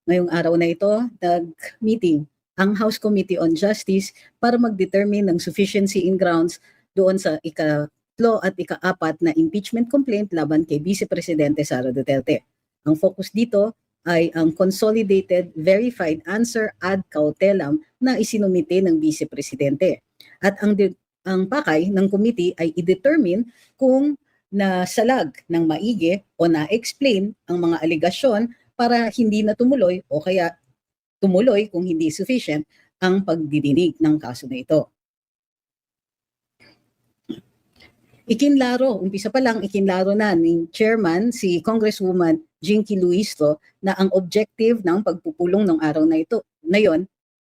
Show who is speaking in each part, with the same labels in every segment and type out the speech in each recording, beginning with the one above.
Speaker 1: ngayong araw na ito, nag-meeting ang House Committee on Justice para mag-determine ng sufficiency in grounds doon sa ikatlo at ikaapat na impeachment complaint laban kay Vice Presidente Sara Duterte. Ang focus dito ay ang consolidated verified answer ad cautelam na isinumite ng Vice Presidente. At ang pakay ng committee ay i-determine kung nasalag ng maigi o na-explain ang mga aligasyon para hindi na tumuloy o kaya tumuloy kung hindi sufficient ang pagdidinig ng kaso na ito. Umpisa pa lang ikinlaro na ni Chairman si Congresswoman Jinky Luisto na ang objective ng pagpupulong ng araw na ito,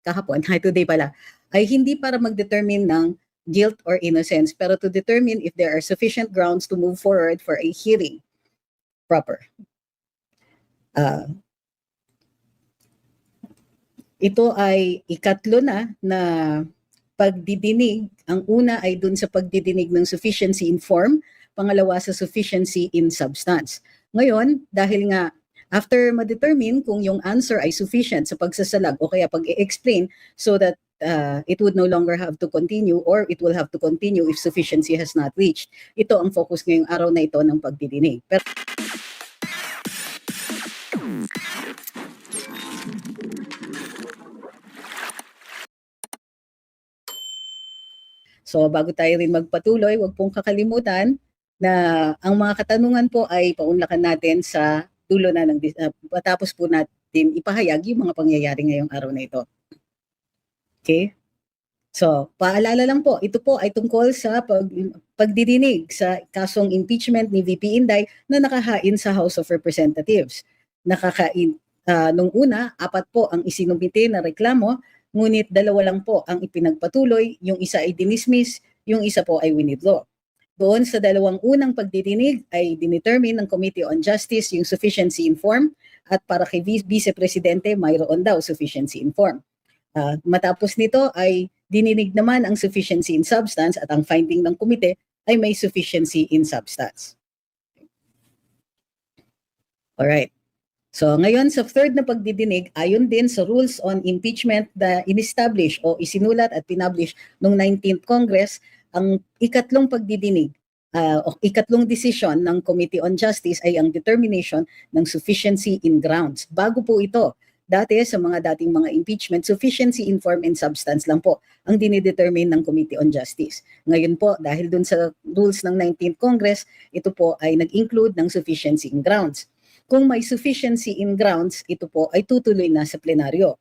Speaker 1: kahapon, today pala, ay hindi para mag-determine ng guilt or innocence, pero to determine if there are sufficient grounds to move forward for a hearing proper. Ito ay ikatlo na pagdidinig. Ang una ay dun sa pagdidinig ng sufficiency in form, pangalawa sa sufficiency in substance. Ngayon, dahil nga after ma-determine kung yung answer ay sufficient sa pagsasalag o kaya pag-i-explain so that it would no longer have to continue or it will have to continue if sufficiency has not reached. Ito ang focus ngayong araw na ito ng pagdidinig. So bago tayo rin magpatuloy, huwag pong kakalimutan na ang mga katanungan po ay paunlakan natin sa dulo na matapos po natin ipahayag yung mga pangyayari ngayong araw na ito. Okay? So, paalala lang po, ito po ay tungkol sa pagdidinig sa kasong impeachment ni VP Inday na nakahain sa House of Representatives. Nung una, 4 po ang isinumite na reklamo, ngunit 2 lang po ang ipinagpatuloy, yung isa ay dinismiss, yung isa po ay withdraw. Doon sa 2 unang pagdidinig ay dinetermine ng Committee on Justice yung sufficiency in form at para kay Vice Presidente mayroon daw sufficiency in form. Matapos nito ay dininig naman ang sufficiency in substance at ang finding ng komite ay may sufficiency in substance. Alright. So ngayon sa third na pagdidinig, ayon din sa rules on impeachment na in-establish o isinulat at pinablish noong 19th Congress, ang ikatlong pagdidinig o ikatlong desisyon ng Committee on Justice ay ang determination ng sufficiency in grounds. Bago po ito, dati sa mga dating mga impeachment, sufficiency in form and substance lang po ang dinidetermine ng Committee on Justice. Ngayon po, dahil dun sa rules ng 19th Congress, ito po ay nag-include ng sufficiency in grounds. Kung may sufficiency in grounds, ito po ay tutuloy na sa plenaryo.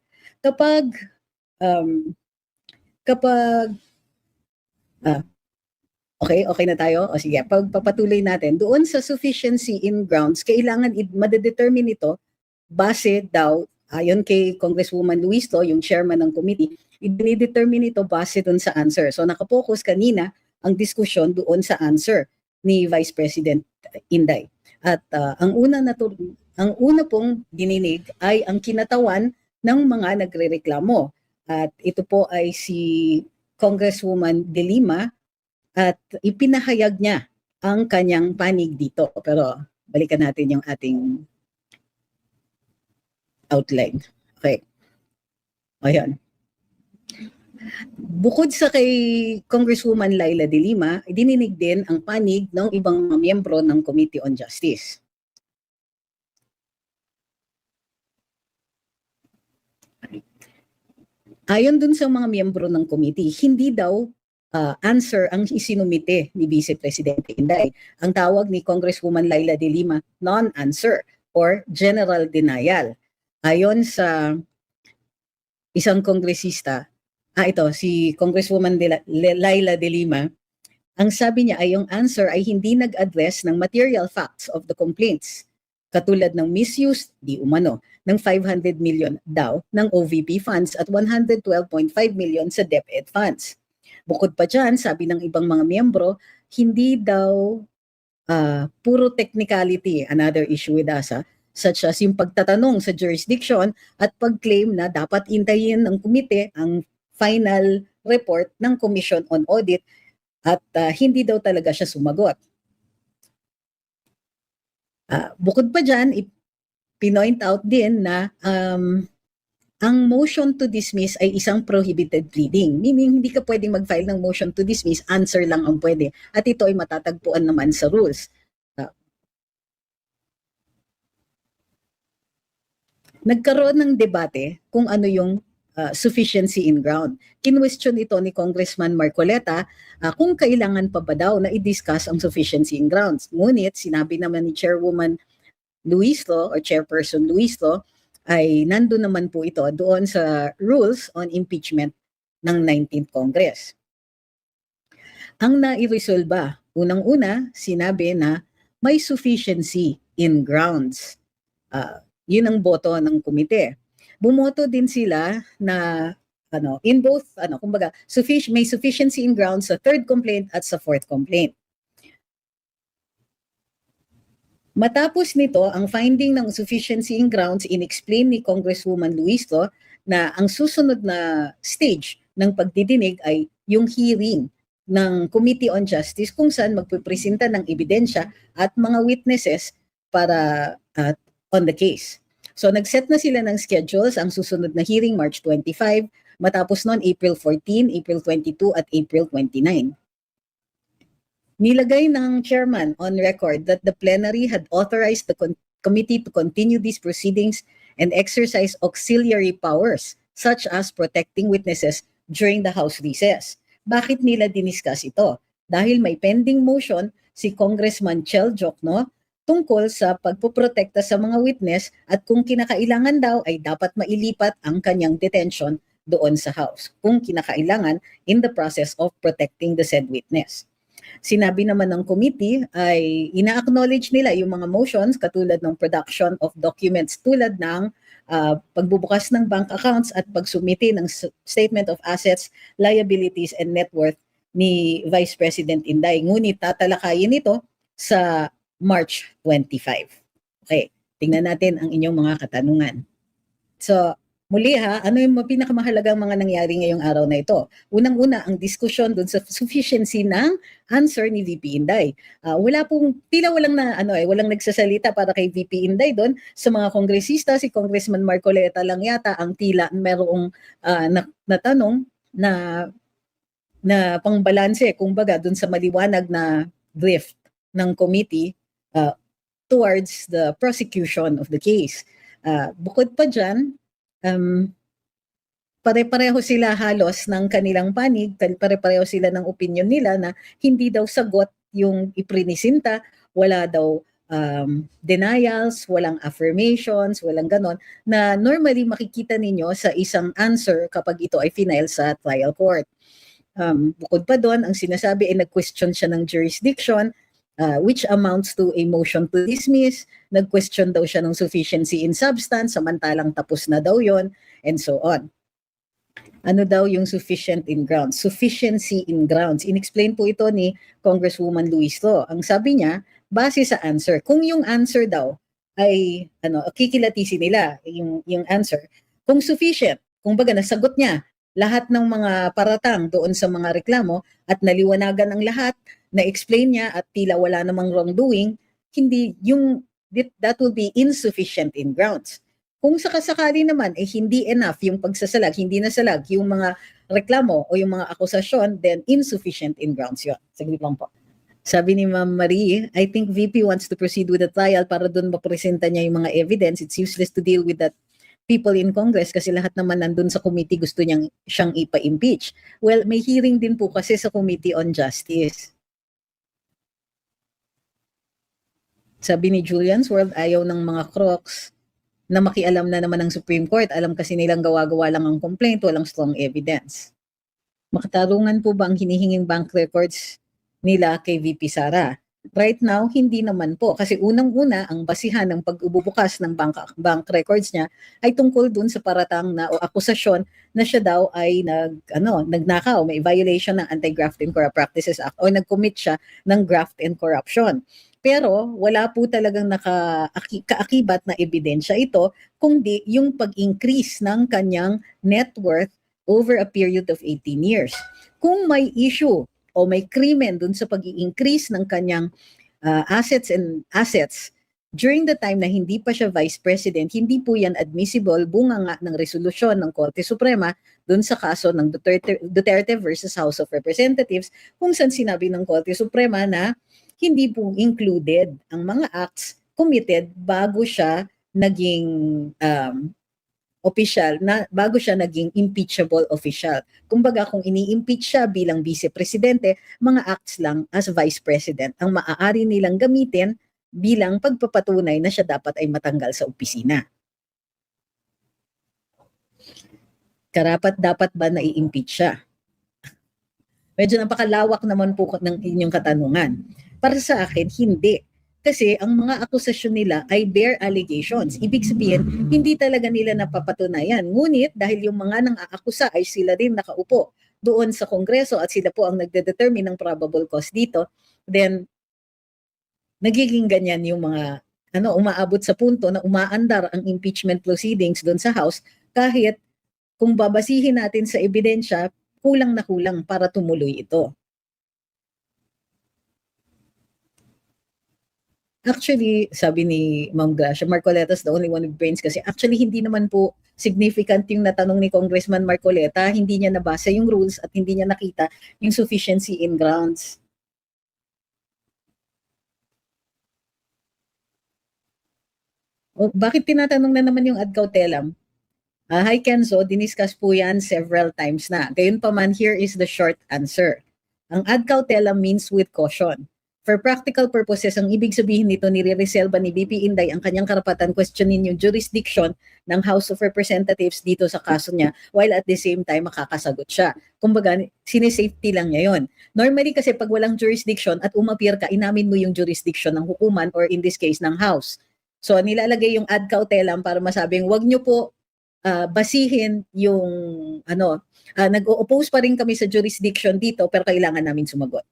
Speaker 1: Okay na tayo? O sige, pagpapatuloy natin. Doon sa sufficiency in grounds, kailangan madedetermine ito base daw, ayon kay Congresswoman Luisto, yung chairman ng committee, i-determine ito base doon sa answer. So nakapokus kanina ang diskusyon doon sa answer ni Vice President Inday. At ang una pong dininig ay ang kinatawan ng mga nagrereklamo. At ito po ay si Congresswoman De Lima at ipinahayag niya ang kanyang panig dito. Pero balikan natin yung ating outline. Okay. Ayan. Bukod sa kay Congresswoman Laila De Lima, dininig din ang panig ng ibang mga miyembro ng Committee on Justice. Ayon dun sa mga miyembro ng committee, hindi daw answer ang isinumite ni Vice Presidente Inday. Ang tawag ni Congresswoman Laila De Lima, non-answer or general denial. Ayon sa isang kongresista, si Congresswoman Laila De Lima, ang sabi niya ay yung answer ay hindi nag-address ng material facts of the complaints, katulad ng misuse, di umano, ng 500 million daw ng OVP funds at 112.5 million sa DepEd funds. Bukod pa dyan, sabi ng ibang mga miyembro, hindi daw puro technicality, another issue with ASA, such as yung pagtatanong sa jurisdiction at pag-claim na dapat intayin ng komite ang final report ng Commission on Audit at hindi daw talaga siya sumagot. Bukod pa dyan, pinoint out din na ang motion to dismiss ay isang prohibited pleading. Meaning, hindi ka pwedeng mag-file ng motion to dismiss, answer lang ang pwede. At ito ay matatagpuan naman sa rules. Nagkaroon ng debate kung ano yung sufficiency in ground. Kinwestiyon ito ni Congressman Marcoleta kung kailangan pa ba daw na i-discuss ang sufficiency in grounds. Ngunit sinabi naman ni Chairwoman Luislo or Chairperson Luislo ay nandun naman po ito doon sa rules on impeachment ng 19th Congress. Ang nairesolba, unang-una, sinabi na may sufficiency in grounds. Yun ang boto ng komite. Bumoto din sila na in both kumbaga may sufficiency in grounds sa third complaint at sa fourth complaint. Matapos nito, ang finding ng sufficiency in grounds, inexplain ni Congresswoman Luislo na ang susunod na stage ng pagdidinig ay yung hearing ng Committee on Justice kung saan magpipresenta ng ebidensya at mga witnesses para on the case. So nag-set na sila ng schedules, ang susunod na hearing March 25, matapos noon April 14, April 22 at April 29. Nilagay ng chairman on record that the plenary had authorized the committee to continue these proceedings and exercise auxiliary powers such as protecting witnesses during the House recess. Bakit nila diniscuss ito? Dahil may pending motion si Congressman Chel Jokno tungkol sa pagpoprotekta sa mga witness at kung kinakailangan daw ay dapat mailipat ang kanyang detention doon sa House kung kinakailangan in the process of protecting the said witness. Sinabi naman ng committee ay ina-acknowledge nila yung mga motions katulad ng production of documents tulad ng pagbubukas ng bank accounts at pagsumiti ng statement of assets, liabilities, and net worth ni Vice President Inday. Ngunit tatalakayin ito sa March 25. Okay, tingnan natin ang inyong mga katanungan. So, muli ano yung pinakamahalagang mga nangyari ngayong araw na ito? Unang-una, ang diskusyon dun sa sufficiency ng answer ni VP Inday. Walang nagsasalita para kay VP Inday doon. Sa mga kongresista, si Congressman Marcoleta lang yata ang tila merong natanong na pangbalanse, kumbaga, dun sa maliwanag na drift ng committee towards the prosecution of the case. Bukod pa dyan, pare-pareho sila halos ng kanilang panig, pare-pareho sila ng opinion nila na hindi daw sagot yung iprinisinta, wala daw denials, walang affirmations, walang ganon, na normally makikita ninyo sa isang answer kapag ito ay final sa trial court. Bukod pa doon, ang sinasabi ay nag-question siya ng jurisdiction, which amounts to a motion to dismiss. Nag-question daw siya ng sufficiency in substance, samantalang tapos na daw yon, and so on. Ano daw yung sufficient in grounds? Sufficiency in grounds. In-explain po ito ni Congresswoman Luislo. Ang sabi niya, base sa answer. Kung yung answer daw ay, kikilatisin nila yung answer. Kung sufficient, kung baga nasagot niya lahat ng mga paratang doon sa mga reklamo at naliwanagan ang lahat, na-explain niya at tila wala namang wrongdoing, that will be insufficient in grounds. Kung sakasakali naman hindi enough yung pagsasalag, hindi nasalag yung mga reklamo o yung mga akusasyon, then insufficient in grounds yun. Saglit lang po. Sabi ni Ma'am Marie, I think VP wants to proceed with the trial para doon mapresenta niya yung mga evidence. It's useless to deal with that people in Congress kasi lahat naman nandun sa committee gusto siyang ipa-impeach. Well, may hearing din po kasi sa Committee on Justice. Sabi ni Julian's World, ayaw ng mga crocs na makialam na naman ng Supreme Court. Alam kasi nilang gawa-gawa lang ang complaint, walang strong evidence. Makatarungan po ba ang hinihinging bank records nila kay VP Sara? Right now, hindi naman po. Kasi unang-una, ang basihan ng pag-ububukas ng bank records niya ay tungkol dun sa paratang o akusasyon na siya daw ay nagnakaw, may violation ng Anti-Graft and Corrupt Practices Act o nag-commit siya ng graft and corruption. Pero wala po talagang kaakibat na ebidensya ito, kundi yung pag-increase ng kanyang net worth over a period of 18 years. Kung may issue o may krimen dun sa pag-i-increase ng kanyang assets during the time na hindi pa siya Vice President, hindi po yan admissible, bunga nga ng resolusyon ng Korte Suprema dun sa kaso ng Duterte versus House of Representatives, kung saan sinabi ng Korte Suprema na hindi po included ang mga acts committed bago siya naging official, na bago siya naging impeachable official. Kumbaga, kung ini-impeach siya bilang Vice Presidente, mga acts lang as Vice President ang maaari nilang gamitin bilang pagpapatunay na siya dapat ay matanggal sa opisina. Karapat-dapat ba na i-impeach siya? Medyo napakalawak naman po ng inyong katanungan. Para sa akin, hindi. Kasi ang mga akusasyon nila ay bare allegations. Ibig sabihin, hindi talaga nila napapatunayan. Ngunit dahil yung mga nang-aakusa ay sila din nakaupo doon sa Kongreso at sila po ang nagde-determine ng probable cause dito, then nagiging ganyan yung mga umaabot sa punto na umaandar ang impeachment proceedings doon sa House kahit kung babasihin natin sa ebidensya, kulang na kulang para tumuloy ito. Actually, sabi ni Ma'am Gracia, Marcoleta's the only one with brains kasi actually hindi naman po significant yung natanong ni Congressman Marcoleta, hindi niya nabasa yung rules at hindi niya nakita yung sufficiency in grounds. Bakit tinatanong na naman yung ad cautelam? Hi Kenzo, diniscuss po yan several times na. Gayunpaman, here is the short answer. Ang ad cautelam means with caution. For practical purposes, ang ibig sabihin nito, nire-reserva ni BP Inday ang kanyang karapatan questionin yung jurisdiction ng House of Representatives dito sa kaso niya while at the same time makakasagot siya. Kumbaga, sinesafety lang niya yon. Normally kasi pag walang jurisdiction at umapir ka, inamin mo yung jurisdiction ng hukuman or in this case ng House. So nilalagay yung ad cautelam para masabing wag nyo po basihin yung nag-o-oppose pa rin kami sa jurisdiction dito pero kailangan namin sumagot.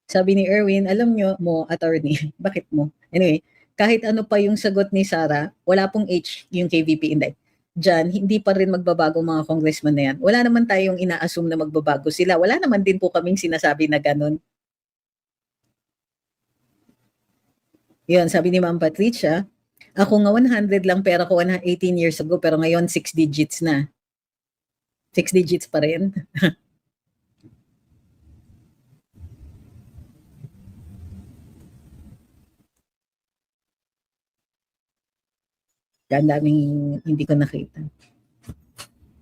Speaker 1: Sabi ni Erwin, alam nyo mo, attorney, bakit mo? Anyway, kahit ano pa yung sagot ni Sara, wala pong H yung KVP Inday. Diyan, hindi pa rin magbabago mga congressman na yan. Wala naman tayong ina-assume na magbabago sila. Wala naman din po kaming sinasabi na ganun. Yun, sabi ni Ma'am Patricia, ako nga 100 lang pera ko 18 years ago pero ngayon 6 digits na. 6 digits pa rin. Ang daming hindi ko nakita.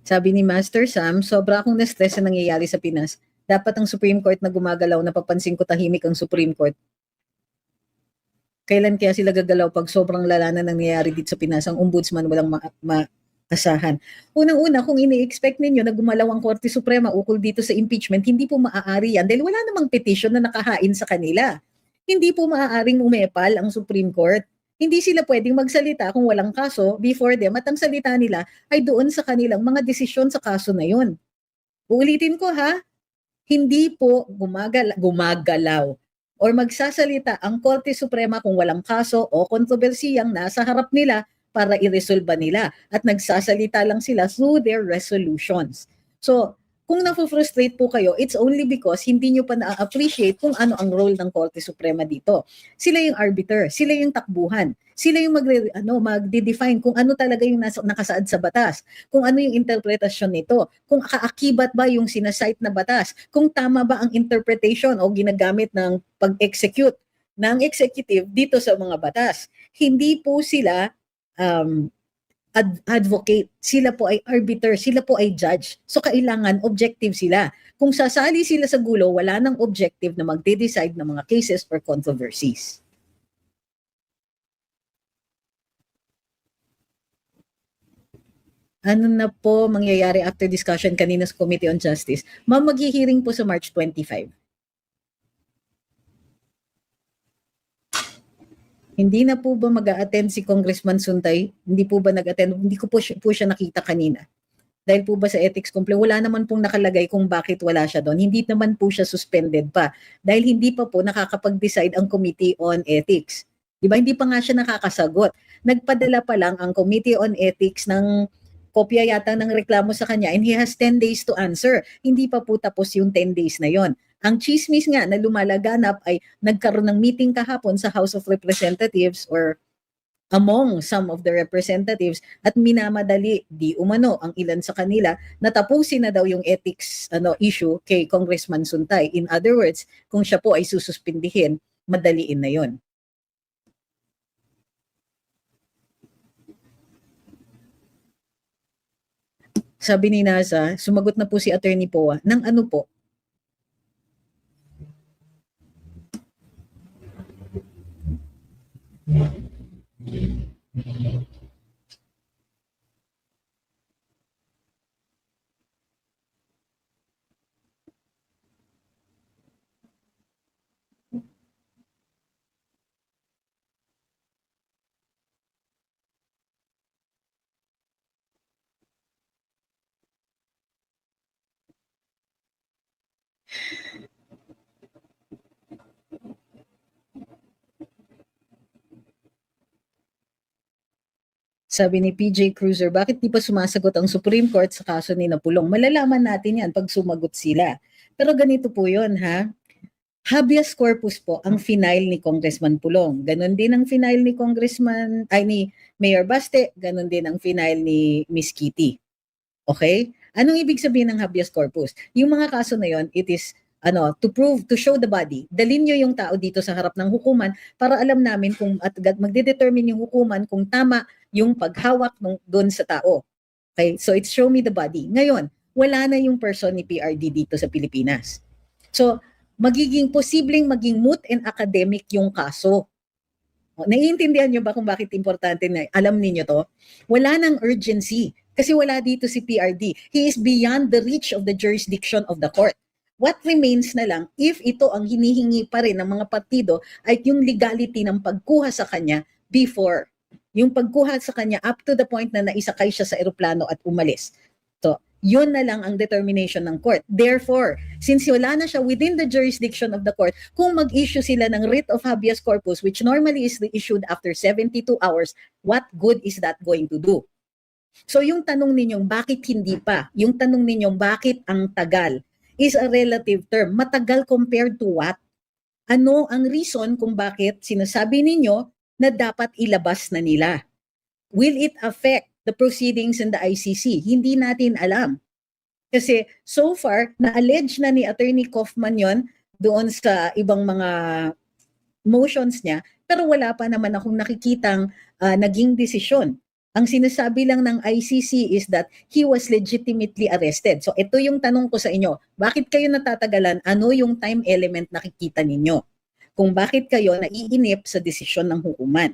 Speaker 1: Sabi ni Master Sam, sobra akong na-stress na nangyayari sa Pinas. Dapat ang Supreme Court na gumagalaw, napapansin ko tahimik ang Supreme Court. Kailan kaya sila gagalaw pag sobrang lala na nangyayari dito sa Pinas? Ang ombudsman walang maasahan. Unang-una, kung ini-expect ninyo na gumalaw ang Korte Suprema ukol dito sa impeachment, hindi po maaari yan dahil wala namang petition na nakahain sa kanila. Hindi po maaaring umepal ang Supreme Court. Hindi sila pwedeng magsalita kung walang kaso before them at ang salita nila ay doon sa kanilang mga desisyon sa kaso na yun. Uulitin ko ha, hindi po gumagalaw or magsasalita ang Korte Suprema kung walang kaso o kontrobersiyang nasa harap nila para iresolba nila at nagsasalita lang sila through their resolutions. So, kung na-frustrate po kayo, it's only because hindi nyo pa na-appreciate kung ano ang role ng Korte Suprema dito. Sila yung arbiter, sila yung takbuhan, sila yung magde-define kung ano talaga yung nakasaad sa batas, kung ano yung interpretasyon nito, kung kaakibat ba yung sinasite na batas, kung tama ba ang interpretation o ginagamit ng pag-execute ng executive dito sa mga batas. Hindi po sila advocate, sila po ay arbiter, sila po ay judge. So kailangan objective sila. Kung sasali sila sa gulo, wala nang objective na magde-decide ng mga cases or controversies. Ano na po mangyayari after discussion kanina sa Committee on Justice? Ma'am, maghihiring po sa March 25. Hindi na po ba mag-a-attend si Congressman Suntay? Hindi po ba nag-attend? Hindi ko po siya nakita kanina. Dahil po ba sa ethics complaint, wala naman pong nakalagay kung bakit wala siya doon. Hindi naman po siya suspended pa. Dahil hindi pa po nakakapag-decide ang Committee on Ethics. Di ba? Hindi pa nga siya nakakasagot. Nagpadala pa lang ang Committee on Ethics ng kopya yata ng reklamo sa kanya and he has 10 days to answer. Hindi pa po tapos yung 10 days na yon. Ang chismis nga na lumalaganap ay nagkaroon ng meeting kahapon sa House of Representatives or among some of the representatives at minamadali di umano ang ilan sa kanila na tapusin na daw yung ethics issue kay Congressman Suntay. In other words, kung siya po ay sususpindihin, madaliin na yon. Sabi ni NASA, sumagot na po si Attorney Poa, ng ano po? Sabi ni PJ Cruiser, bakit di pa sumasagot ang Supreme Court sa kaso ni Napulong? Malalaman natin yan pag sumagot sila. Pero ganito po yun, ha? Habeas corpus po ang final ni Congressman Pulong. Ganon din ang final ni ni Mayor Baste, ganon din ang final ni Miss Kitty. Okay? Anong ibig sabihin ng habeas corpus? Yung mga kaso na yon, it is to show the body. Dalhin nyo yung tao dito sa harap ng hukuman para alam namin kung at magde-determine yung hukuman kung tama yung paghawak doon sa tao. Okay? So it's show me the body. Ngayon, wala na yung person ni PRD dito sa Pilipinas. So, posibleng maging moot and academic yung kaso. Naiintindihan nyo ba kung bakit importante na alam niyo to? Wala nang urgency kasi wala dito si PRD. He is beyond the reach of the jurisdiction of the court. What remains na lang, if ito ang hinihingi pa rin ng mga partido, ay yung legality ng pagkuha sa kanya before. Yung pagkuha sa kanya up to the point na naisakay siya sa eroplano at umalis. So, yun na lang ang determination ng court. Therefore, since wala na siya within the jurisdiction of the court, kung mag-issue sila ng writ of habeas corpus, which normally is issued after 72 hours, what good is that going to do? So yung tanong ninyong bakit hindi pa, yung tanong ninyong bakit ang tagal, is a relative term. Matagal compared to what? Ano ang reason kung bakit sinasabi ninyo na dapat ilabas na nila? Will it affect the proceedings in the ICC? Hindi natin alam. Kasi so far, na-allege na ni Attorney Kaufman yon doon sa ibang mga motions niya, pero wala pa naman akong nakikitang naging desisyon. Ang sinasabi lang ng ICC is that he was legitimately arrested. So ito yung tanong ko sa inyo, bakit kayo natatagalan? Ano yung time element nakikita ninyo? Kung bakit kayo naiinip sa desisyon ng hukuman?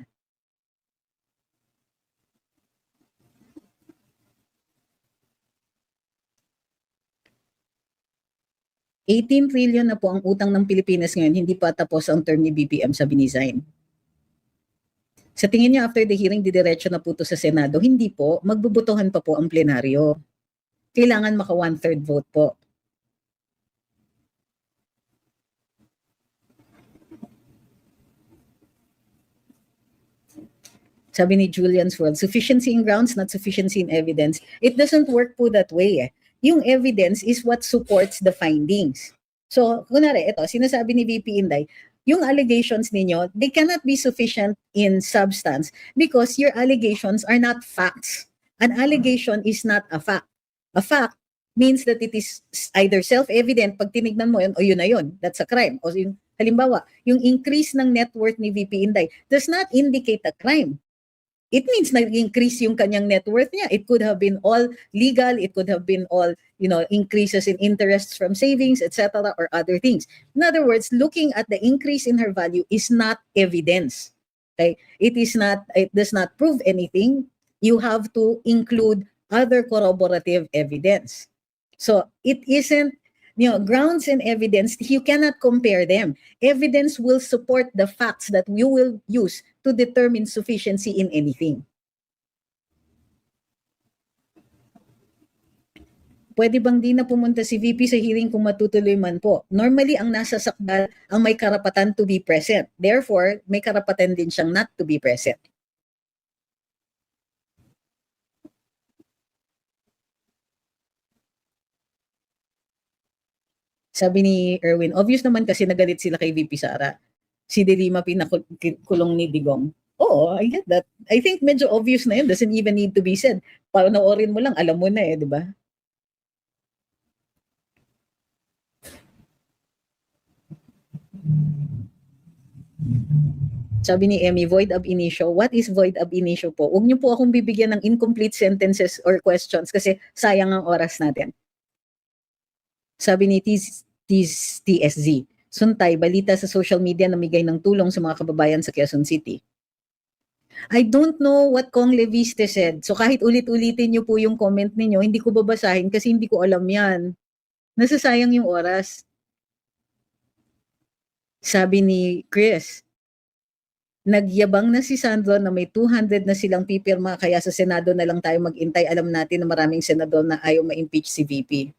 Speaker 1: $18 trillion na po ang utang ng Pilipinas ngayon, hindi pa tapos ang term ni BBM, sabi ni Zain. Sa tingin niya, after the hearing, didiretso na po ito sa Senado. Hindi po, magbubutuhan pa po ang plenaryo. Kailangan maka 1/3 vote po. Sabi ni Julian's World, sufficiency in grounds, not sufficiency in evidence. It doesn't work po that way. Yung evidence is what supports the findings. So, kunwari, ito, sinasabi ni VP Inday, yung allegations ninyo, they cannot be sufficient in substance because your allegations are not facts. An allegation is not a fact. A fact means that it is either self-evident, pag tinignan mo yun, o yun na yun, that's a crime. O yung, halimbawa, yung increase ng net worth ni VP Inday does not indicate a crime. It means nag-increase yung kanyang net worth niya. It could have been all legal, it could have been all, increases in interests from savings, etc., or other things. In other words, looking at the increase in her value is not evidence. Okay? It does not prove anything. You have to include other corroborative evidence. So it isn't, grounds and evidence, you cannot compare them. Evidence will support the facts that you will use to determine sufficiency in anything. pwede bang di na pumunta si VP sa hearing kung matutuloy man po? Normally, ang nasa sakdal ang may karapatan to be present. Therefore, may karapatan din siyang not to be present. Sabi ni Erwin, obvious naman kasi nagalit sila kay VP Sara. Si De Lima pinakulong ni Digong. Oo, I get that. I think medyo obvious na yun. Doesn't even need to be said. Panoorin mo lang, alam mo na eh, di ba? Sabi ni Emmy, void ab initio. What is void ab initio po? Huwag niyo po akong bibigyan ng incomplete sentences or questions kasi sayang ang oras natin. Sabi ni TSZ, Suntay, balita sa social media na namigay ng tulong sa mga kababayan sa Quezon City. I don't know what Kong Leviste said. So kahit ulit-ulitin niyo po yung comment ninyo, hindi ko babasahin kasi hindi ko alam yan. Nasasayang yung oras. Sabi ni Chris, nagyabang na si Sandro na may 200 na silang pipirma kaya sa Senado na lang tayo mag-intay. Alam natin na maraming senador na ayaw ma-impeach si VP.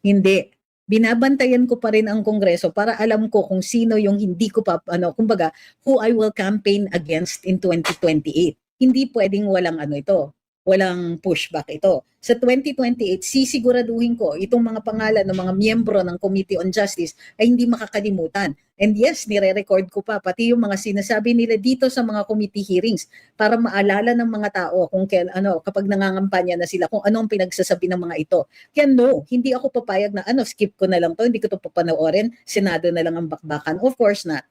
Speaker 1: Hindi. Binabantayan ko pa rin ang Kongreso para alam ko kung sino yung hindi ko pa, kumbaga, who I will campaign against in 2028. Hindi pwedeng walang ito, walang pushback ito. Sa 2028, sisiguraduhin ko itong mga pangalan ng mga miyembro ng Committee on Justice ay hindi makakalimutan. And yes, nire-record ko pa pati yung mga sinasabi nila dito sa mga committee hearings para maalala ng mga tao kung kapag nangangampanya na sila kung anong pinagsasabi ng mga ito. Kaya no, hindi ako papayag na skip ko na lang to, hindi ko to papanoorin, Senado na lang ang bakbakan. Of course not.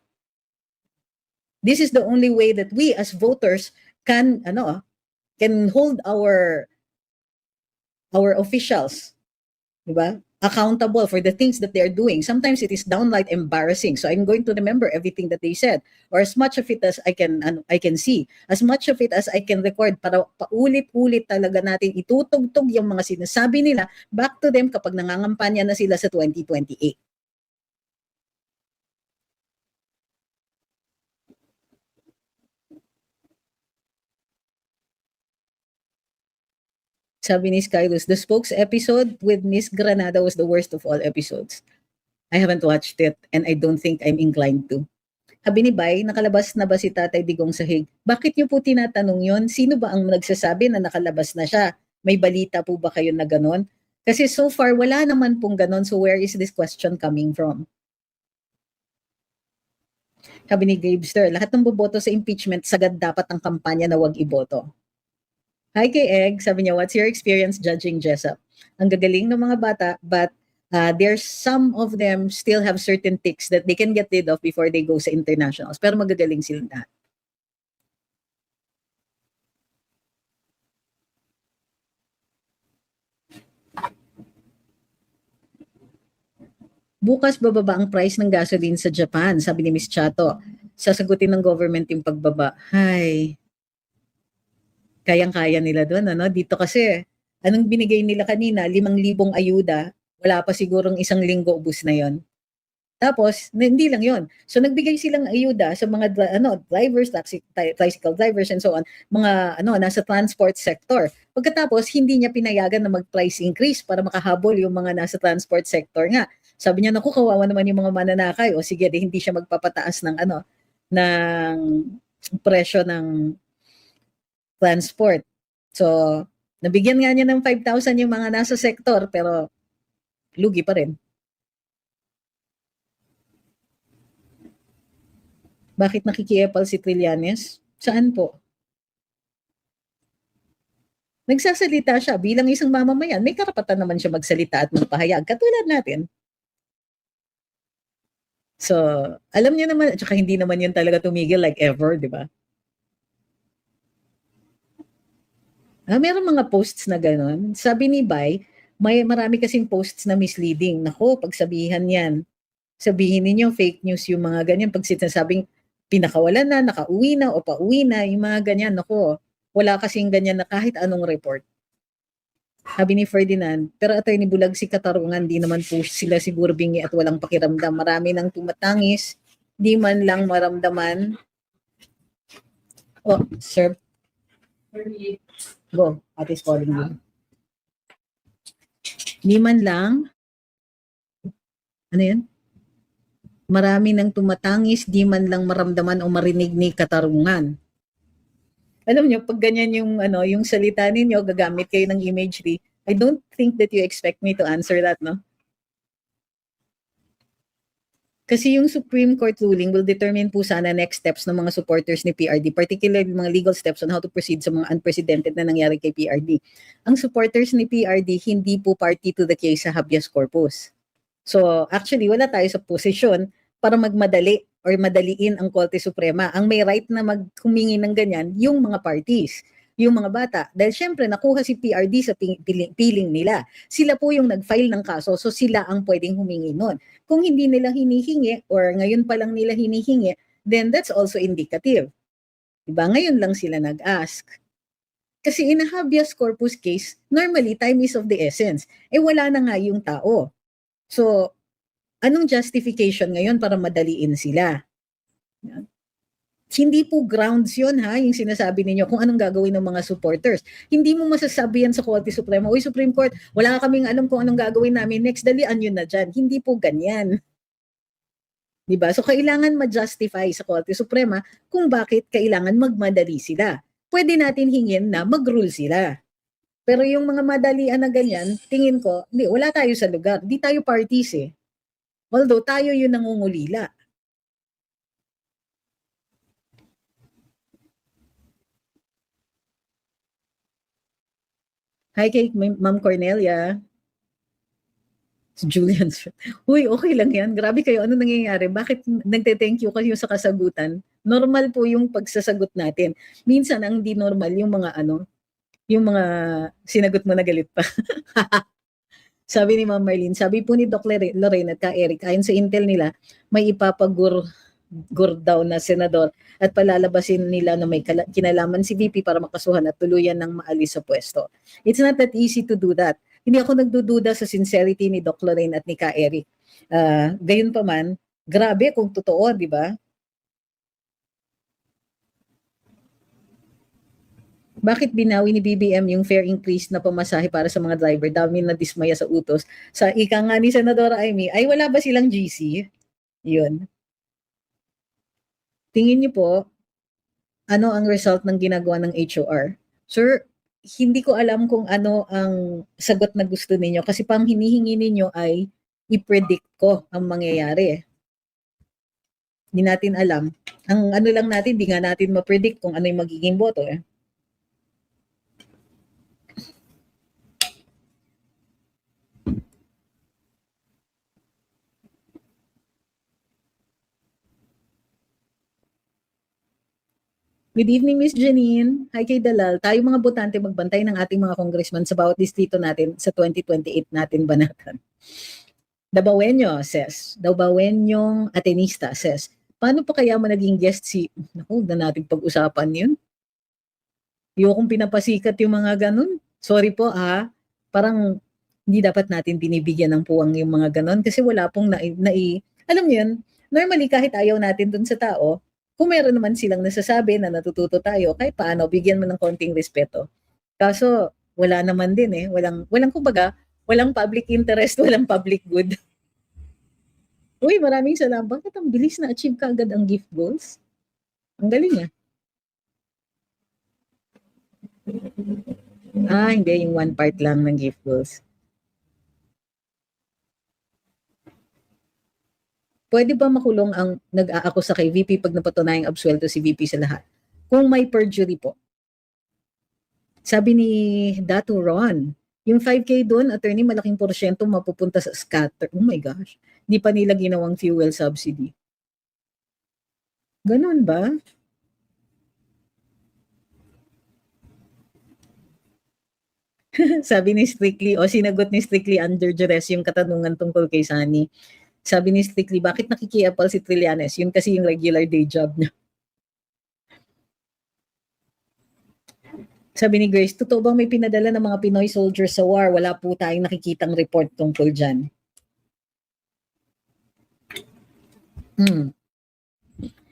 Speaker 1: This is the only way that we as voters can hold our officials, di ba? Accountable for the things that they're doing. Sometimes it is downright embarrassing. So I'm going to remember everything that they said, or as much of it as I can see, as much of it as I can record para paulit-ulit talaga natin itutugtog yung mga sinasabi nila back to them kapag nangangampanya na sila sa 2028. Sabi ni Skylus, the spokes episode with Miss Granada was the worst of all episodes. I haven't watched it and I don't think I'm inclined to. Sabi ni Bay, nakalabas na ba si Tatay Digong sa Hague? Bakit niyo po tinatanong yon? Sino ba ang nagsasabi na nakalabas na siya? May balita po ba kayo na ganon? Kasi so far, wala naman pong ganon. So where is this question coming from? Sabi ni Gabester, lahat ng boboto sa impeachment, sagad dapat ang kampanya na wag iboto. Hi kay Egg, sabi niya, what's your experience judging Jessup? Ang gagaling ng mga bata, but there's some of them still have certain tics that they can get rid of before they go sa internationals. Pero magagaling sila lahat. Bukas bababa ang price ng gasoline sa Japan, sabi ni Miss Chato. Sasagutin ng government yung pagbaba. Hay, kayang-kaya nila doon. Dito kasi, anong binigay nila kanina? 5,000 ayuda. Wala pa sigurong 1 linggo ubus na yon. Tapos, hindi lang yon. So, nagbigay silang ayuda sa mga drivers, tricycle drivers and so on, mga nasa transport sector. Pagkatapos, hindi niya pinayagan na mag-price increase para makahabol yung mga nasa transport sector nga. Sabi niya, naku, kawawa naman yung mga mananakay. O sige, hindi siya magpapataas ng ng presyo ng transport. So, nabigyan nga niya ng 5,000 yung mga nasa sektor, pero lugi pa rin. Bakit nakikiepal si Trillanes? Saan po? Nagsasalita siya bilang isang mamamayan. May karapatan naman siya magsalita at magpahayag, katulad natin. So, alam niyo naman, at saka hindi naman yun talaga tumigil like ever, di ba? Meron mga posts na gano'n. Sabi ni Bay, marami kasing posts na misleading. Nako, pagsabihan yan. Sabihin ninyo fake news yung mga ganyan. Pag sinasabing pinakawalan na, nakauwi na o pauwi na, yung mga ganyan. Nako, wala kasing ganyan na kahit anong report. Sabi ni Ferdinand, pero Attorney Bulag si Katarungan, di naman po sila siguro bingi at walang pakiramdam. Marami nang tumatangis, di man lang maramdaman. Oh, sir. Go, Ate is calling you. Di man lang, ano yan? Marami nang tumatangis, di man lang maramdaman o marinig ni katarungan. Alam niyo, pag ganyan yung, yung salita ninyo, gagamit kayo ng imagery, I don't think that you expect me to answer that, no? Kasi yung Supreme Court ruling will determine po sana next steps ng mga supporters ni PRD, particularly mga legal steps on how to proceed sa mga unprecedented na nangyari kay PRD. Ang supporters ni PRD hindi po party to the case sa habeas corpus. So actually, wala tayo sa posisyon para magmadali or madaliin ang Korte Suprema. Ang may right na maghumingi ng ganyan, yung mga parties, yung mga bata. Dahil syempre, nakuha si PRD sa piling nila. Sila po yung nag-file ng kaso, so sila ang pwedeng humingi nun. Kung hindi nila hinihingi or ngayon pa lang nila hinihingi, then that's also indicative. Diba? Ngayon lang sila nag-ask. Kasi in a habeas corpus case, normally time is of the essence. Eh wala na nga yung tao. So, anong justification ngayon para madaliin sila? Hindi po grounds yun ha, yung sinasabi ninyo kung anong gagawin ng mga supporters. Hindi mo masasabi yan sa Korte Suprema, uy Supreme Court, wala kaming alam kung anong gagawin namin next, dalian yun na dyan. Hindi po ganyan. Diba? So kailangan ma-justify sa Korte Suprema kung bakit kailangan magmadali sila. Pwede natin hingin na mag-rule sila. Pero yung mga madalian na ganyan, tingin ko, hindi, wala tayo sa lugar. Di tayo parties eh. Although tayo yung nangungulila. Hi kay Ma'am Cornelia. Julian. Uy, okay lang yan. Grabe kayo. Ano nangyayari? Bakit nagte-thank you kayo sa kasagutan? Normal po yung pagsasagot natin. Minsan ang di normal yung mga yung mga sinagot mo na galit pa. Sabi ni Ma'am Marlene, sabi po ni Doc Lorraine at ka Eric, ayon sa intel nila, may ipapagur daw na senador at palalabasin nila na may kinalaman si VP para makasuhan at tuluyan ng maalis sa pwesto. It's not that easy to do that. Hindi ako nagdududa sa sincerity ni Doc Lorraine at ni Ka Eric. Gayon pa man, grabe kung totoo, di ba? Bakit binawi ni BBM yung fare increase na pamasahe para sa mga driver? Dami na dismaya sa utos. Sa ika nga ni Senadora Amy, ay wala ba silang GC? Yun. Tingin niyo po, ano ang result ng ginagawa ng HOR? Sir, hindi ko alam kung ano ang sagot na gusto ninyo kasi pang hinihingi ninyo ay i-predict ko ang mangyayari. Hindi natin alam. Ang ano lang natin, hindi nga natin ma-predict kung ano yung magiging boto eh. Good evening, Miss Janine. Hi kay Dalal. Tayo mga botante magbantay ng ating mga congressman sa bawat distrito natin sa 2028 natin banatan. Dabawenyo says, Dabawenyong Atenista says, paano pa kaya mo naging guest si, naku, na natin pag-usapan yun. Yung pinapasikat yung mga ganun. Sorry po ha, parang hindi dapat natin binibigyan ng puwang yung mga ganun kasi wala pong alam niyo yun, normally kahit ayaw natin dun sa tao, kung meron naman silang nasasabi na natututo tayo, kahit paano, bigyan mo ng konting respeto. Kaso, wala naman din eh. Walang kumbaga, walang public interest, walang public good. Uy, maraming salamat. Bakit ang bilis na achieve ka agad ang gift goals? Ang galing ah. Hindi. Yung one part lang ng gift goals. Pwede ba makulong ang nag-aakusa kay VP pag napatunayang absuelto si VP sa lahat? Kung may perjury po. Sabi ni Datu Ron, yung 5K doon, attorney, malaking porsyento mapupunta sa scatter. Oh my gosh. Hindi pa nila ginawang fuel subsidy. Ganun ba? Sabi ni Strictly, sinagot ni Strictly under duress yung katanungan tungkol kay Sunny. Sabi ni Strictly, bakit nakikiapal si Trillanes? Yun kasi yung regular day job niya. Sabi ni Grace, totoo bang may pinadala ng mga Pinoy soldiers sa war? Wala po tayong nakikitang report tungkol dyan.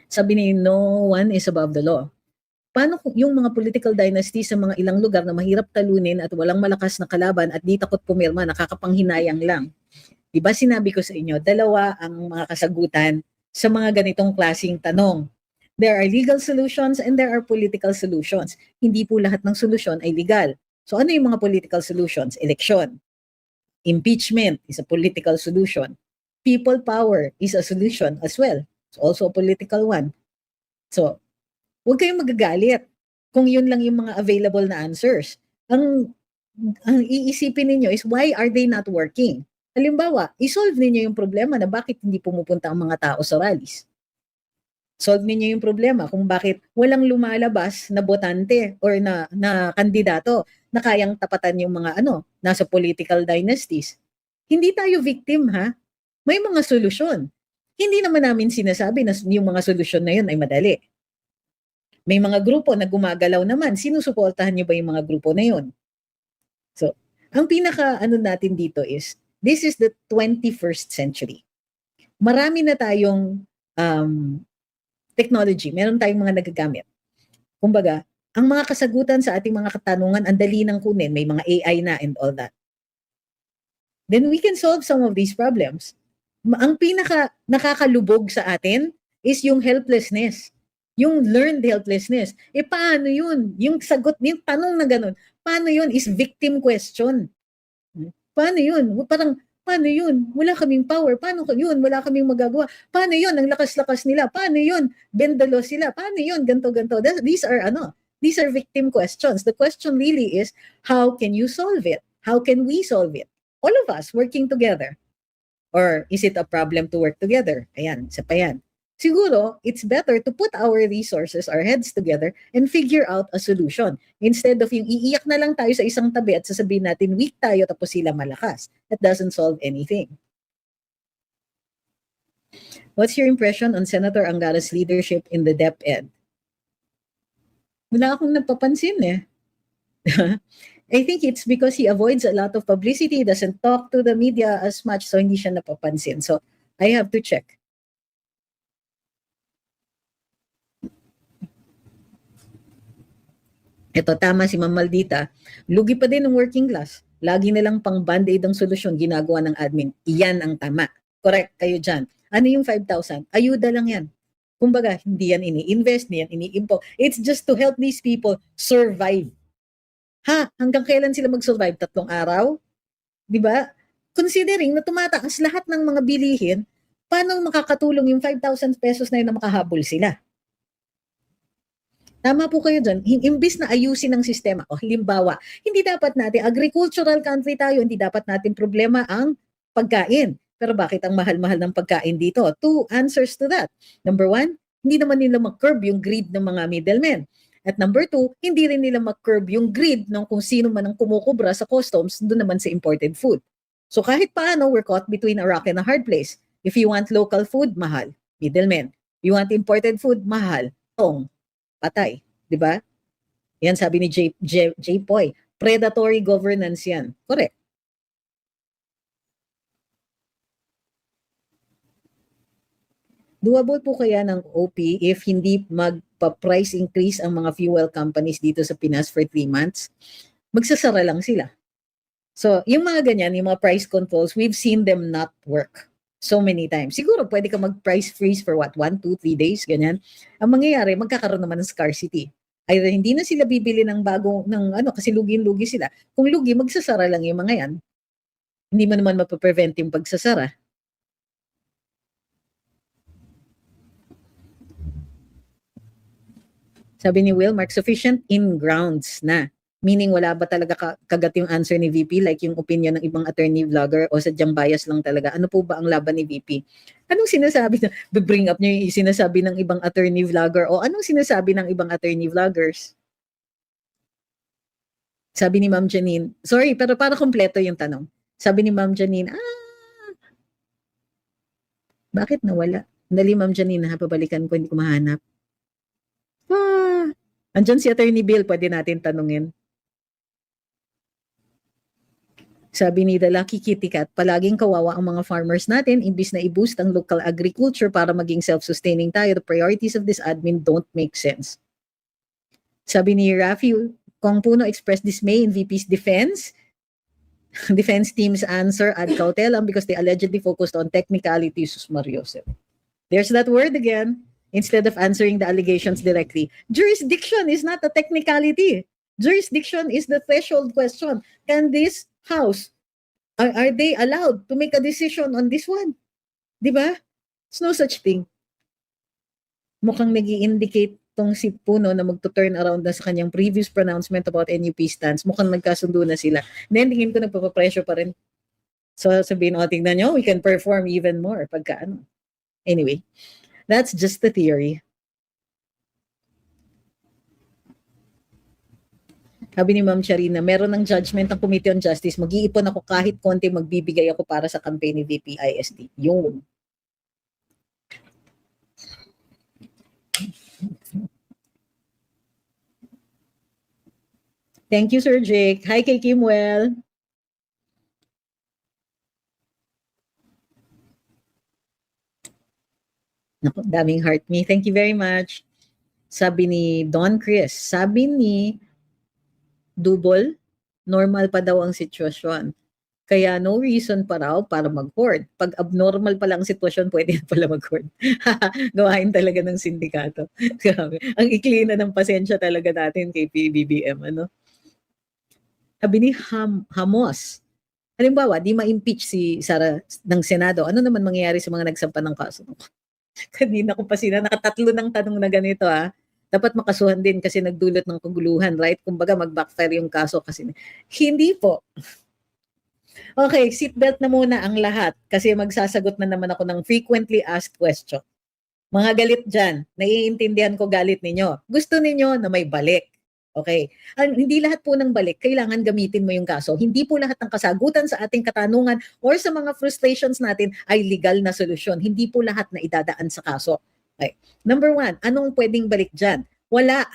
Speaker 1: Sabi ni, no one is above the law. paano kung yung mga political dynasty sa mga ilang lugar na mahirap talunin at walang malakas na kalaban at di takot pumirma, nakakapanghinayang lang. Diba sinabi ko sa inyo, dalawa ang mga kasagutan sa mga ganitong klaseng tanong. There are legal solutions and there are political solutions. Hindi po lahat ng solusyon ay legal. So ano yung mga political solutions? Election. Impeachment is a political solution. People power is a solution as well. It's also a political one. So, huwag kayong magagalit kung yun lang yung mga available na answers. Ang iisipin ninyo is why are they not working? Halimbawa, isolve ninyo yung problema na bakit hindi pumupunta ang mga tao sa rallies. Solve ninyo yung problema kung bakit walang lumalabas na botante or na kandidato na kayang tapatan yung mga nasa political dynasties. Hindi tayo victim, ha? May mga solusyon. Hindi naman namin sinasabi na yung mga solusyon na yun ay madali. May mga grupo na gumagalaw naman. Sinusuportahan niyo ba yung mga grupo na yun? So, ang pinaka natin dito is, this is the 21st century. Marami na tayong technology. Meron tayong mga nagagamit. Kumbaga, ang mga kasagutan sa ating mga katanungan, ang dali nang kunin. May mga AI na and all that. Then we can solve some of these problems. Ang pinaka nakakalubog sa atin is yung helplessness. Yung learned helplessness. Paano yun? Yung sagot, yung tanong na ganun, paano yun is victim question. Paano yun? Parang, paano yun? Wala kaming power. Paano yun? Wala kaming magagawa. Paano yun? Ang lakas-lakas nila. Paano yun? Bendalo sila. Paano yun? Ganto-ganto. These are victim questions. The question really is, how can you solve it? How can we solve it? All of us working together. Or is it a problem to work together? Ayan, isa pa yan. Siguro, it's better to put our resources, our heads together, and figure out a solution. Instead of yung iiyak na lang tayo sa isang tabi at sasabihin natin weak tayo tapos sila malakas. That doesn't solve anything. What's your impression on Senator Angara's leadership in the DepEd? Wala akong napapansin eh. I think it's because he avoids a lot of publicity, doesn't talk to the media as much, so hindi siya napapansin. So, I have to check. Ito, tama si Ma'am Maldita. Lugi pa din ng working class. Lagi nilang pang band-aid ang solusyon ginagawa ng admin. Iyan ang tama. Correct kayo dyan. Ano yung 5,000? Ayuda lang yan. Kumbaga, hindi yan ini-invest, hindi yan ini-impo. It's just to help these people survive. Ha? Hanggang kailan sila mag-survive? 3 araw? Diba? Considering na tumataas lahat ng mga bilihin, paano makakatulong yung 5,000 pesos na yun na makahabol sila? Tama po kayo dyan. Imbis na ayusin ang sistema, o halimbawa, hindi dapat natin, agricultural country tayo, hindi dapat natin problema ang pagkain. Pero bakit ang mahal-mahal ng pagkain dito? 2 answers to that. Number 1, hindi naman nila mag-curb yung greed ng mga middlemen. At number 2, hindi rin nila mag-curb yung greed ng kung sino man ang kumukubra sa customs doon naman sa imported food. So kahit paano, we're caught between a rock and a hard place. If you want local food, mahal. Middlemen. You want imported food, mahal. Patay. Di ba? Yan sabi ni J. Poy. Predatory governance yan. Correct. Doable po kaya ng OP if hindi magpa-price increase ang mga fuel companies dito sa Pinas for 3 months? Magsasara lang sila. So, yung mga ganyan, yung mga price controls, we've seen them not work so many times. Siguro pwede ka mag-price freeze for 1, 2, 3 days, ganyan. Ang mangyayari, magkakaroon naman ng scarcity. Either hindi na sila bibili ng kasi lugi-lugi sila. Kung lugi, magsasara lang yung mga yan. Hindi mo naman mapaprevent yung pagsasara. Sabi ni Will, Mark, sufficient in grounds na. Meaning wala ba talaga kagat yung answer ni VP like yung opinion ng ibang attorney vlogger o sadyang bias lang talaga? Ano po ba ang laban ni VP? Anong sinasabi na, bring up niyo yung sinasabi ng ibang attorney vlogger o anong sinasabi ng ibang attorney vloggers? Sabi ni Ma'am Janine, sorry, pero para kompleto yung tanong. Sabi ni Ma'am Janine, bakit nawala? Dali Ma'am Janine, pabalikan ko, hindi ko mahanap. Andyan si Attorney Bill, pwede natin tanungin. Sabi ni The Lucky Kitty Cat, palaging kawawa ang mga farmers natin, imbis na i-boost ang local agriculture para maging self-sustaining tayo. The priorities of this admin don't make sense. Sabi ni Rafi Kong Puno expressed dismay in VP's defense. Defense team's answer ad cautelam because they allegedly focused on technicalities, Mariosep. There's that word again. Instead of answering the allegations directly, jurisdiction is not a technicality. Jurisdiction is the threshold question. Can this house, are they allowed to make a decision on this one? Diba? There's no such thing. Mukhang nag-i-indicate tong si Puno na magto-turn around na sa kanyang previous pronouncement about NUP stance. Mukhang nagkasundo na sila. Then, tingin ko nagpapapresyo pa rin. So, sabihin, tingnan nyo, we can perform even more pagka ano. Anyway, that's just the theory. Sabi ni Ma'am Charina, meron ng judgment ng Committee on Justice, mag-iipon ako kahit konti, magbibigay ako para sa campaign ni VP ISD. Yun. Thank you, Sir Jake. Hi kay Kimwell. Naku, daming heart me. Thank you very much. Sabi ni Don Chris, sabi ni Dubol, normal pa daw ang sitwasyon. Kaya no reason pa raw para mag-hoard. Pag abnormal pa lang ang sitwasyon, pwede na pala mag-hoard. Gawain talaga ng sindikato. Ang ikli na ng pasensya talaga natin kay PBBM. Ano? Sabi ni Hamos, halimbawa, di ma-impeach si Sara ng Senado. Ano naman mangyayari sa mga nagsampa ng kaso? Kanina ko pa sila, nakatatlo ng tanong na ganito Dapat makasuhan din kasi nagdulot ng kaguluhan, right? Kumbaga mag-backfire yung kaso kasi. Hindi po. Okay, seatbelt na muna ang lahat kasi magsasagot na naman ako ng frequently asked question. Mga galit dyan, naiintindihan ko galit ninyo. Gusto ninyo na may balik. Okay. Hindi lahat po ng balik, kailangan gamitin mo yung kaso. Hindi po lahat ng kasagutan sa ating katanungan or sa mga frustrations natin ay legal na solusyon. Hindi po lahat na idadaan sa kaso. Okay. Number 1, anong pwedeng balik dyan? Wala.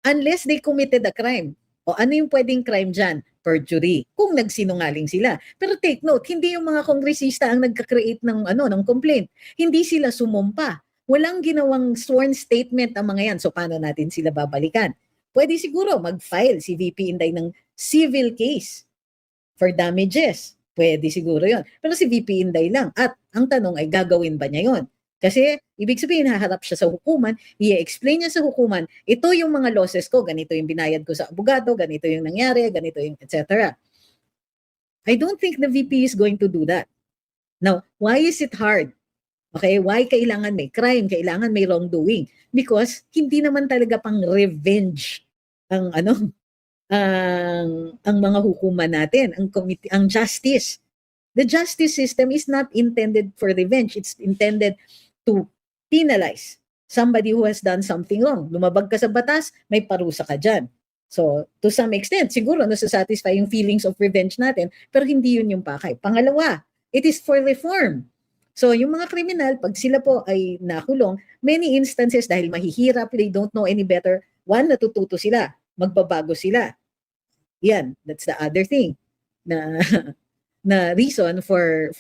Speaker 1: Unless they committed a crime. O ano yung pwedeng crime dyan? Perjury. Kung nagsinungaling sila. Pero take note, hindi yung mga kongresista ang nagka-create ng complaint. Hindi sila sumumpa. Walang ginawang sworn statement ang mga yan. So paano natin sila babalikan? Pwede siguro mag-file si VP Inday ng civil case for damages. Pwede siguro yon. Pero si VP Inday lang. At ang tanong ay gagawin ba niya yon? Kasi ibig sabihin haharap siya sa hukuman, i-explain niya sa hukuman, ito yung mga losses ko, ganito yung binayad ko sa abogado, ganito yung nangyari, ganito yung etc. I don't think the VP is going to do that. Now, why is it hard? Okay, why kailangan may crime, kailangan may wrongdoing? Because hindi naman talaga pang revenge ang ang mga hukuman natin, ang justice. The justice system is not intended for revenge. It's intended to penalize somebody who has done something wrong. Lumabag ka sa batas, may parusa ka dyan. So, to some extent, siguro nasa-satisfy yung feelings of revenge natin, pero hindi yun yung pakay. Pangalawa, it is for reform. So, yung mga kriminal, pag sila po ay nakulong, many instances dahil mahihirap, they don't know any better, one, natututo sila, magbabago sila. Yan, that's the other thing na reason for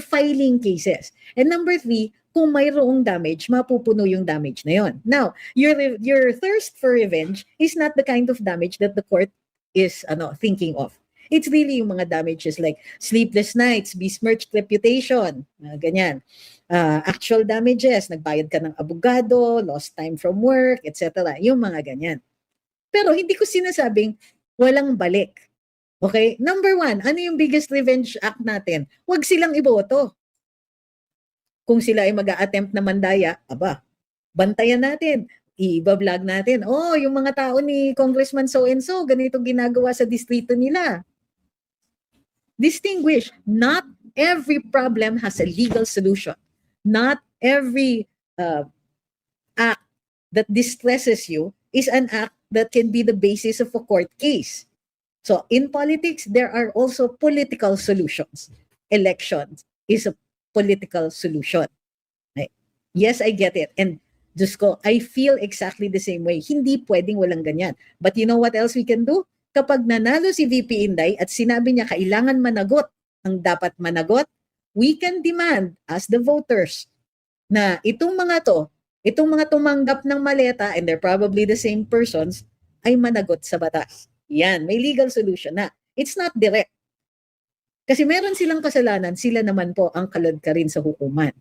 Speaker 1: filing cases. And number 3, kung mayroong damage, mapupuno yung damage na yon. Now, your thirst for revenge is not the kind of damage that the court is thinking of. It's really yung mga damages like sleepless nights, besmirched reputation, ganyan. Actual damages, nagbayad ka ng abogado, lost time from work, etc. Yung mga ganyan. Pero hindi ko sinasabing walang balik. Okay? Number 1, ano yung biggest revenge act natin? Huwag silang iboto. Kung sila ay mag-a-attempt na mandaya, bantayan natin. I-vlog natin. Yung mga tao ni Congressman so-and-so, ganito ginagawa sa distrito nila. Distinguish, not every problem has a legal solution. Not every act that distresses you is an act that can be the basis of a court case. So in politics, there are also political solutions. Elections is a political solution. Right? Yes, I get it. And Diyos ko, I feel exactly the same way. Hindi pwedeng walang ganyan. But you know what else we can do? Kapag nanalo si VP Inday at sinabi niya kailangan managot ang dapat managot, we can demand as the voters na itong mga to, Itong mga tumanggap ng maleta, and they're probably the same persons, ay managot sa batas. Yan, may legal solution na. It's not direct. Kasi meron silang kasalanan, sila naman po ang kalad ka rin sa hukuman.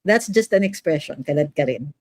Speaker 1: That's just an expression, kalad ka rin.